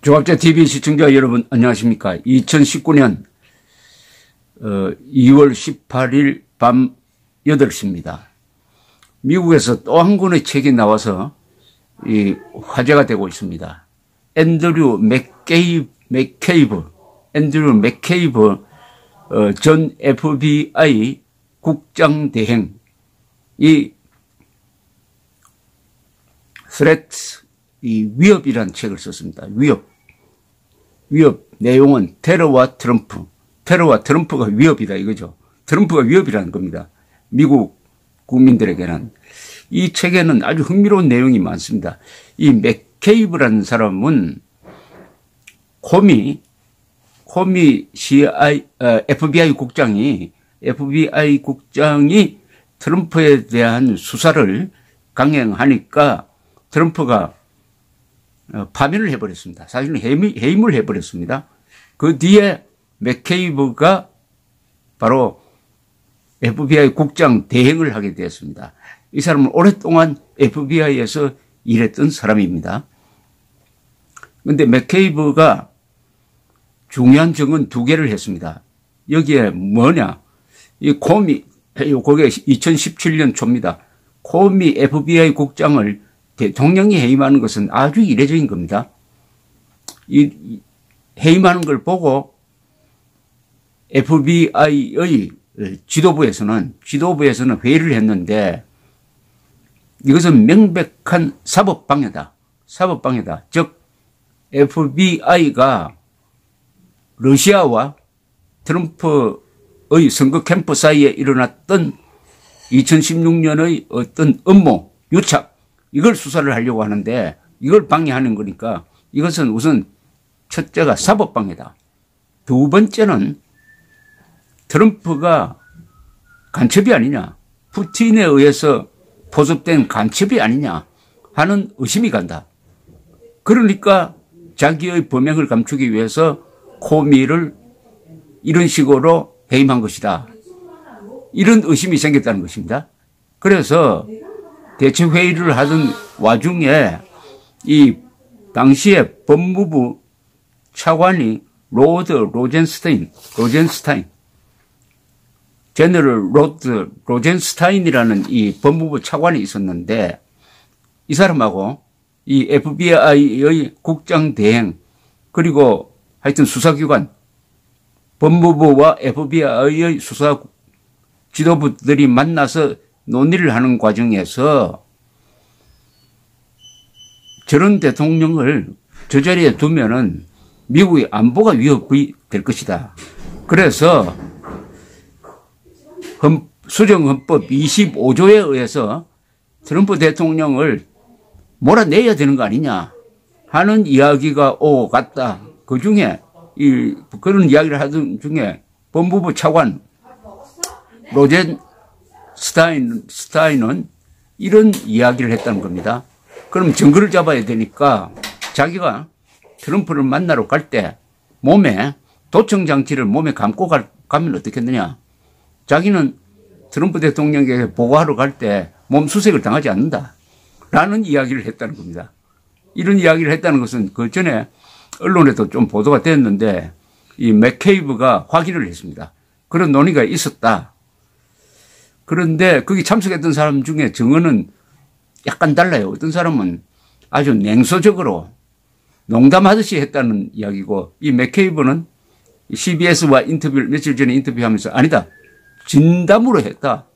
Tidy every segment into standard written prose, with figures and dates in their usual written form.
조합재TV 시청자 여러분 안녕하십니까. 2019년 2월 18일 밤 8시입니다. 미국에서 또 한 권의 책이 나와서 화제가 되고 있습니다. 앤드류 맥케이브 전 FBI 국장 대행 Threats, 위협이라는 책을 썼습니다. 위협 내용은 테러와 트럼프가 위협이다 이거죠. 트럼프가 위협이라는 겁니다. 미국 국민들에게는. 이 책에는 아주 흥미로운 내용이 많습니다. 이 맥케이브라는 사람은 FBI 국장이 트럼프에 대한 수사를 강행하니까 트럼프가 파면을 해버렸습니다. 사실은 해임을 해버렸습니다. 그 뒤에 맥케이브가 바로 FBI 국장 대행을 하게 되었습니다. 이 사람은 오랫동안 FBI에서 일했던 사람입니다. 그런데 맥케이브가 중요한 증언 2개를 했습니다. 여기에 뭐냐? 그게 2017년 초입니다. 코미 FBI 국장을 대통령이 해임하는 것은 아주 이례적인 겁니다. 이 해임하는 걸 보고 FBI의 지도부에서는 회의를 했는데 이것은 명백한 사법방해다. 즉 FBI가 러시아와 트럼프의 선거 캠프 사이에 일어났던 2016년의 어떤 음모, 유착, 이걸 수사를 하려고 하는데 이걸 방해하는 거니까 이것은 우선 첫째가 사법방해다. 2번째는 트럼프가 간첩이 아니냐, 푸틴에 의해서 포섭된 간첩이 아니냐 하는 의심이 간다. 그러니까 자기의 범행을 감추기 위해서 코미를 이런 식으로 해임한 것이다. 이런 의심이 생겼다는 것입니다. 그래서 대책회의를 하던 와중에 이 당시에 법무부 차관이 제너럴 로젠스타인이라는 이 법무부 차관이 있었는데 이 사람하고 이 FBI의 국장 대행 그리고 하여튼 수사기관 법무부와 FBI의 수사 지도부들이 만나서 논의를 하는 과정에서 저런 대통령을 저 자리에 두면은 미국의 안보가 위협이 될 것이다. 그래서 수정헌법 25조에 의해서 트럼프 대통령을 몰아내야 되는 거 아니냐 하는 이야기가 오고 갔다. 그 중에 그런 이야기를 하던 중에 법무부 차관 로젠스타인은 이런 이야기를 했다는 겁니다. 그럼 증거를 잡아야 되니까 자기가 트럼프를 만나러 갈 때 몸에 도청장치를 몸에 감고 가면 어떻겠느냐. 자기는 트럼프 대통령에게 보고하러 갈 때 몸 수색을 당하지 않는다. 라는 이야기를 했다는 겁니다. 이런 이야기를 했다는 것은 그 전에 언론에도 좀 보도가 됐는데 이 맥케이브가 확인을 했습니다. 그런 논의가 있었다. 그런데 거기 참석했던 사람 중에 증언은 약간 달라요. 어떤 사람은 아주 냉소적으로 농담하듯이 했다는 이야기고 이 맥케이브는 CBS와 며칠 전에 인터뷰하면서 아니다. 진담으로 했다.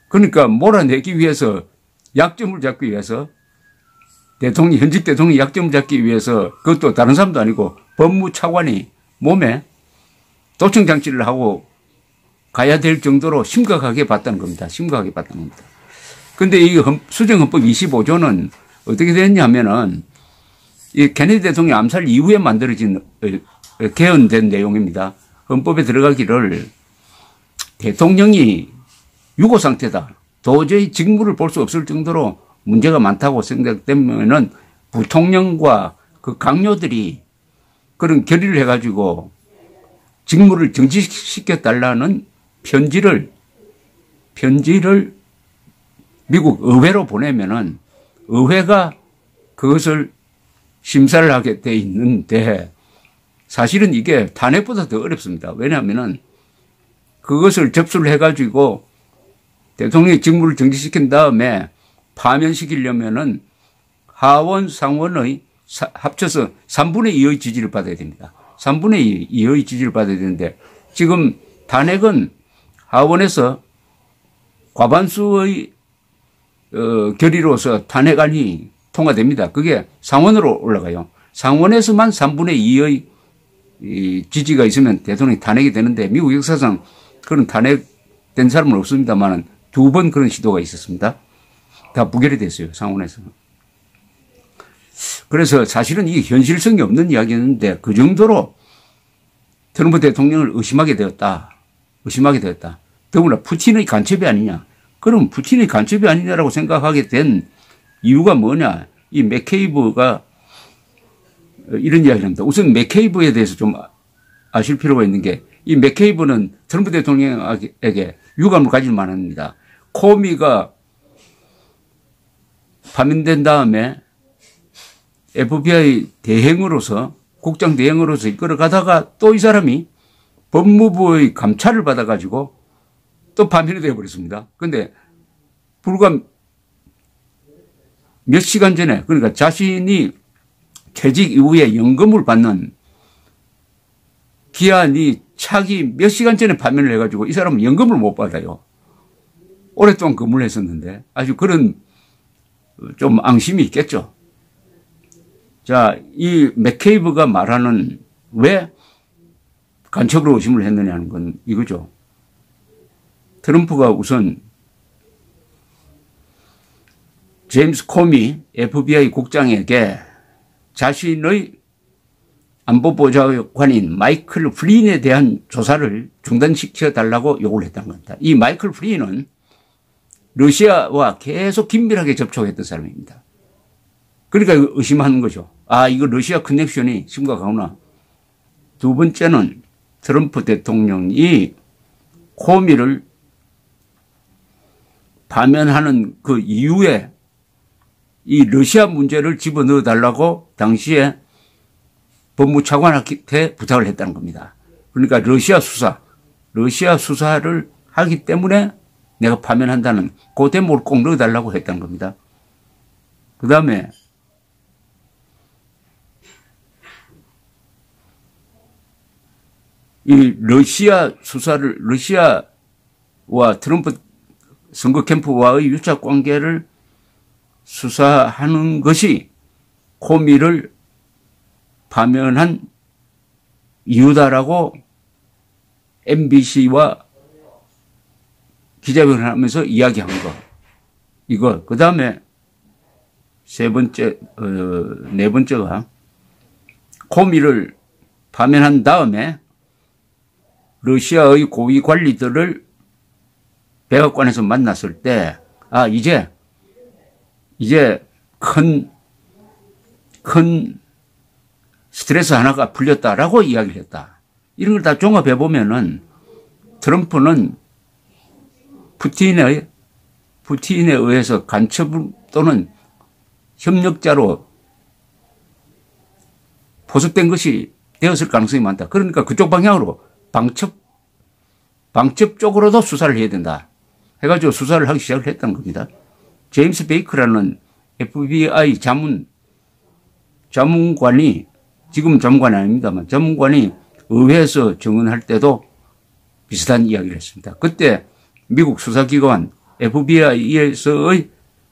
그러니까 몰아내기 위해서 약점을 잡기 위해서 현직 대통령이 약점을 잡기 위해서 그것도 다른 사람도 아니고 법무차관이 몸에 도청장치를 하고 가야 될 정도로 심각하게 봤다는 겁니다. 그런데 이 수정헌법 25조는 어떻게 됐냐면은 이 케네디 대통령 암살 이후에 만들어진 개헌된 내용입니다. 헌법에 들어가기를 대통령이 유고 상태다. 도저히 직무를 볼 수 없을 정도로 문제가 많다고 생각되면은 부통령과 그 강요들이 그런 결의를 해가지고 직무를 정지시켜달라는 편지를 미국 의회로 보내면은 의회가 그것을 심사를 하게 돼 있는데 사실은 이게 탄핵보다 더 어렵습니다. 왜냐하면은 그것을 접수를 해가지고 대통령의 직무를 정지시킨 다음에 파면시키려면은 하원, 상원의 합쳐서 3분의 2의 지지를 받아야 됩니다. 3분의 2의 지지를 받아야 되는데 지금 탄핵은 하원에서 과반수의 결의로서 탄핵안이 통과됩니다. 그게 상원으로 올라가요. 상원에서만 3분의 2의 지지가 있으면 대통령이 탄핵이 되는데 미국 역사상 그런 탄핵된 사람은 없습니다만 2번 그런 시도가 있었습니다. 다 부결이 됐어요. 상원에서. 그래서 사실은 이게 현실성이 없는 이야기였는데 그 정도로 트럼프 대통령을 의심하게 되었다. 의심하게 되었다. 더구나 푸틴의 간첩이 아니냐. 그럼 푸틴의 간첩이 아니냐라고 생각하게 된 이유가 뭐냐. 이 맥케이브가 이런 이야기를 합니다. 우선 맥케이브에 대해서 좀 아실 필요가 있는 게 이 맥케이브는 트럼프 대통령에게 유감을 가질 만합니다. 코미가 파면된 다음에 FBI 대행으로서 국장 대행으로서 이끌어가다가 또 이 사람이 법무부의 감찰을 받아가지고 또 파면이 되어버렸습니다. 그런데 불과 몇 시간 전에 그러니까 자신이 퇴직 이후에 연금을 받는 기한이 차기 몇 시간 전에 파면을 해가지고 이 사람은 연금을 못 받아요. 오랫동안 근무를 했었는데 아주 그런 좀 앙심이 있겠죠. 자, 이 맥케이브가 말하는 왜 간첩으로 의심을 했느냐는 건 이거죠. 트럼프가 우선 제임스 코미 FBI 국장에게 자신의 안보보좌관인 마이클 플린에 대한 조사를 중단시켜 달라고 요구를 했다는 겁니다. 이 마이클 플린은 러시아와 계속 긴밀하게 접촉했던 사람입니다. 그러니까 의심하는 거죠. 아, 이거 러시아 커넥션이 심각하구나. 두 번째는 트럼프 대통령이 코미를 파면하는 그 이후에 이 러시아 문제를 집어넣어 달라고 당시에 법무차관한테 부탁을 했다는 겁니다. 그러니까 러시아 수사를 하기 때문에 내가 파면한다는 그 대목을 꼭 넣어달라고 했다는 겁니다. 그 다음에 이 러시아 수사를 러시아와 트럼프 선거 캠프와의 유착 관계를 수사하는 것이 코미를 파면한 이유다라고 MBC와 기자회견을 하면서 이야기한 거. 이거. 그 다음에 네 번째가 코미를 파면한 다음에 러시아의 고위 관리들을 백악관에서 만났을 때, 아, 이제 큰 스트레스 하나가 풀렸다라고 이야기를 했다. 이런 걸 다 종합해 보면은 트럼프는 푸틴에 의해서 간첩 또는 협력자로 포섭된 것이 되었을 가능성이 많다. 그러니까 그쪽 방향으로 방첩 쪽으로도 수사를 해야 된다. 해가지고 수사를 하기 시작을 했다는 겁니다. 제임스 베이커라는 FBI 자문관이 지금 자문관이 아닙니다만 자문관이 의회에서 증언할 때도 비슷한 이야기를 했습니다. 그때 미국 수사기관 FBI에서의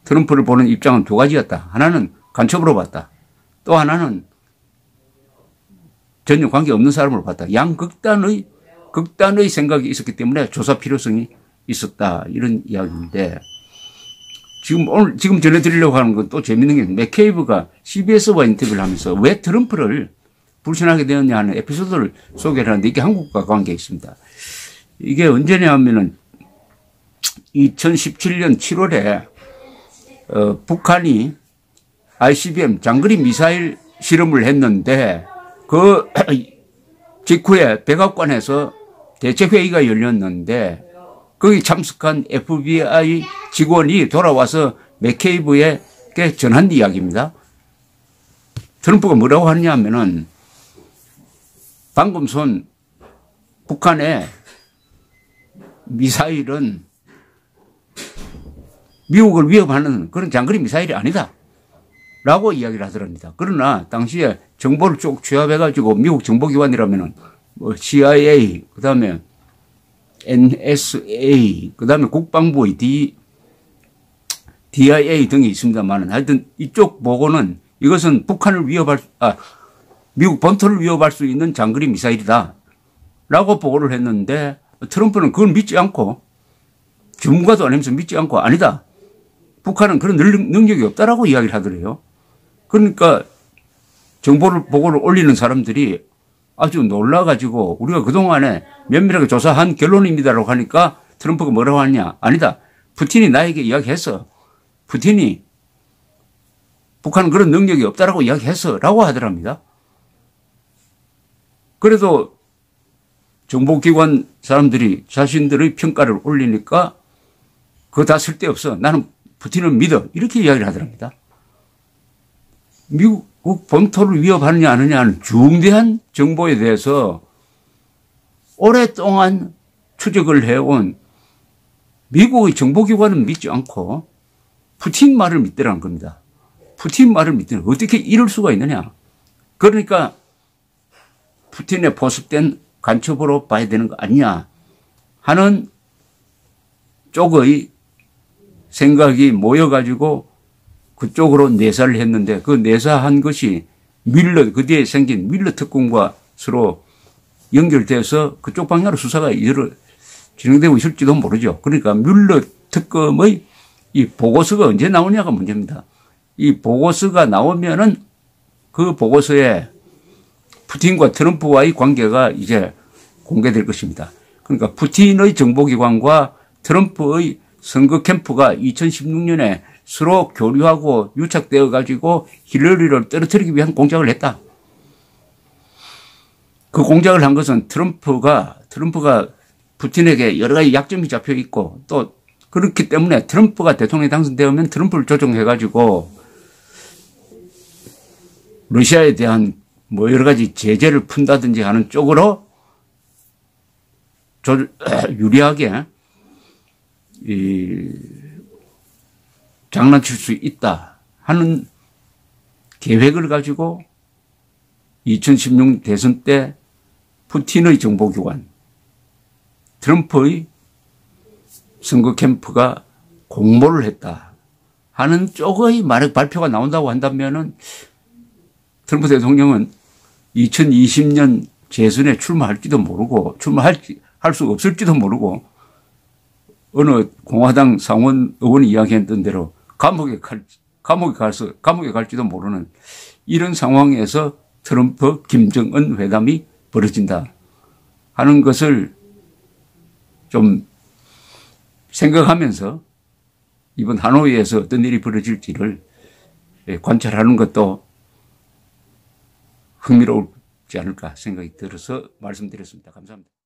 트럼프를 보는 입장은 두 가지였다. 하나는 간첩으로 봤다. 또 하나는 전혀 관계없는 사람으로 봤다. 양극단의 생각이 있었기 때문에 조사 필요성이 있었다. 이런 이야기인데 지금 전해드리려고 하는 건 또 재밌는 게 맥케이브가 CBS와 인터뷰를 하면서 왜 트럼프를 불신하게 되었냐 하는 에피소드를 소개를 하는데 이게 한국과 관계가 있습니다. 이게 언제냐 하면은 2017년 7월에 북한이 ICBM 장거리 미사일 실험을 했는데 그 직후에 백악관에서 대책회의가 열렸는데 거기 참석한 FBI 직원이 돌아와서 맥케이브에게 전한 이야기입니다. 트럼프가 뭐라고 하느냐 하면은 방금 쏜 북한의 미사일은 미국을 위협하는 그런 장거리 미사일이 아니다 라고 이야기를 하더랍니다. 그러나 당시에 정보를 쭉 취합해가지고 미국 정보기관이라면은 뭐 CIA, 그 다음에 NSA, 그 다음에 국방부의 DIA 등이 있습니다만 하여튼 이쪽 보고는 이것은 북한을 미국 본토를 위협할 수 있는 장거리 미사일이다 라고 보고를 했는데 트럼프는 그걸 믿지 않고 전문가도 아니면서 믿지 않고 아니다. 북한은 그런 능력이 없다라고 이야기를 하더래요. 그러니까 보고를 올리는 사람들이 아주 놀라가지고 우리가 그동안에 면밀하게 조사한 결론입니다라고 하니까 트럼프가 뭐라고 하느냐. 아니다. 푸틴이 나에게 이야기했어. 푸틴이 북한은 그런 능력이 없다라고 이야기했어 라고 하더랍니다. 그래도 정보기관 사람들이 자신들의 평가를 올리니까 그거 다 쓸데없어. 나는 푸틴을 믿어. 이렇게 이야기를 하더랍니다. 미국 본토를 위협하느냐 안 하느냐는 중대한 정보에 대해서 오랫동안 추적을 해온 미국의 정보기관은 믿지 않고 푸틴 말을 믿더라는 겁니다. 푸틴 말을 믿더라. 어떻게 이럴 수가 있느냐. 그러니까 푸틴의 포섭된 간첩으로 봐야 되는 거 아니냐 하는 쪽의 생각이 모여가지고 그쪽으로 내사를 했는데 그 내사한 것이 그 뒤에 생긴 밀러 특검과 서로 연결돼서 그쪽 방향으로 수사가 진행되고 있을지도 모르죠. 그러니까 밀러 특검의 이 보고서가 언제 나오냐가 문제입니다. 이 보고서가 나오면은 그 보고서에 푸틴과 트럼프와의 관계가 이제 공개될 것입니다. 그러니까 푸틴의 정보기관과 트럼프의 선거 캠프가 2016년에 서로 교류하고 유착되어 가지고 힐러리를 떨어뜨리기 위한 공작을 했다. 그 공작을 한 것은 트럼프가 푸틴에게 여러 가지 약점이 잡혀 있고 또 그렇기 때문에 트럼프가 대통령에 당선되면 트럼프를 조종해 가지고 러시아에 대한 뭐 여러 가지 제재를 푼다든지 하는 쪽으로 유리하게 장난칠 수 있다 하는 계획을 가지고 2016 대선 때 푸틴의 정보기관, 트럼프의 선거 캠프가 공모를 했다 하는 쪽의 만약 발표가 나온다고 한다면은 트럼프 대통령은 2020년 재선에 출마할지도 모르고 출마할 수 없을지도 모르고 어느 공화당 상원 의원이 이야기했던 대로 감옥에 갈지도 모르는 이런 상황에서 트럼프 김정은 회담이 벌어진다 하는 것을 좀 생각하면서 이번 하노이에서 어떤 일이 벌어질지를 관찰하는 것도 흥미로울지 않을까 생각이 들어서 말씀드렸습니다. 감사합니다.